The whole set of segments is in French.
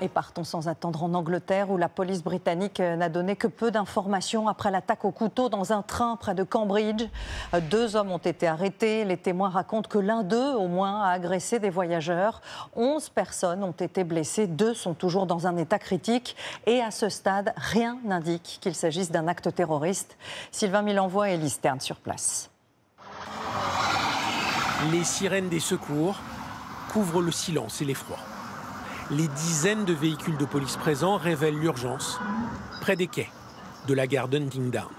Et partons sans attendre en Angleterre où la police britannique n'a donné que peu d'informations après l'attaque au couteau dans un train près de Cambridge. 2 hommes ont été arrêtés. Les témoins racontent que l'un d'eux, au moins, a agressé des voyageurs. 11 personnes ont été blessées. 2 sont toujours dans un état critique. Et à ce stade, rien n'indique qu'il s'agisse d'un acte terroriste. Sylvain Milenvois et Elise Stern sur place. Les sirènes des secours couvrent le silence et l'effroi. Les dizaines de véhicules de police présents révèlent l'urgence près des quais de la gare d'Huntingdown.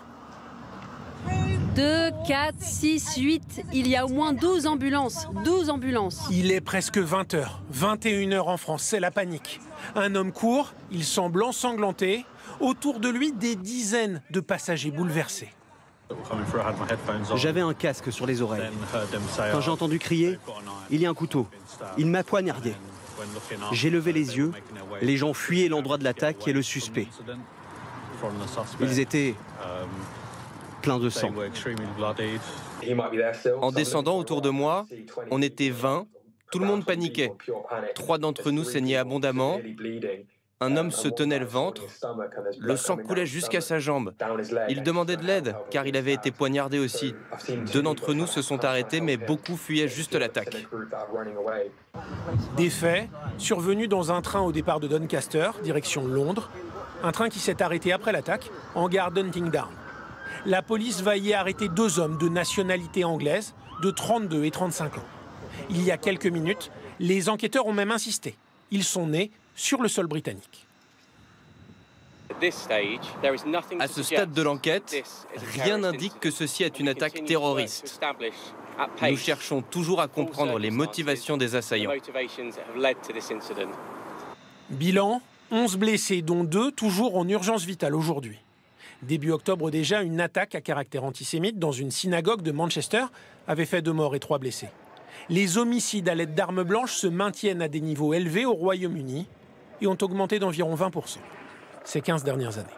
2, 4, 6, 8, il y a au moins 12 ambulances. 12 ambulances. Il est presque 20h, 21h en France, c'est la panique. Un homme court, il semble ensanglanté. Autour de lui, des dizaines de passagers bouleversés. J'avais un casque sur les oreilles. Quand j'ai entendu crier, il y a un couteau. Il m'a poignardé. J'ai levé les yeux. Les gens fuyaient l'endroit de l'attaque et le suspect. Ils étaient pleins de sang. En descendant autour de moi, on était 20. Tout le monde paniquait. 3 d'entre nous saignaient abondamment. Un homme se tenait le ventre, le sang coulait jusqu'à sa jambe. Il demandait de l'aide, car il avait été poignardé aussi. 2 d'entre nous se sont arrêtés, mais beaucoup fuyaient juste l'attaque. Des faits survenus dans un train au départ de Doncaster, direction Londres. Un train qui s'est arrêté après l'attaque, en gare d'Huntingdown. La police va y arrêter 2 hommes de nationalité anglaise, de 32 et 35 ans. Il y a quelques minutes, les enquêteurs ont même insisté. Ils sont nés sur le sol britannique. À ce stade de l'enquête, rien n'indique que ceci est une attaque terroriste. Nous cherchons toujours à comprendre les motivations des assaillants. Bilan, 11 blessés, dont 2 toujours en urgence vitale aujourd'hui. Début octobre déjà, une attaque à caractère antisémite dans une synagogue de Manchester avait fait 2 morts et 3 blessés. Les homicides à l'aide d'armes blanches se maintiennent à des niveaux élevés au Royaume-Uni et ont augmenté d'environ 20% ces 15 dernières années.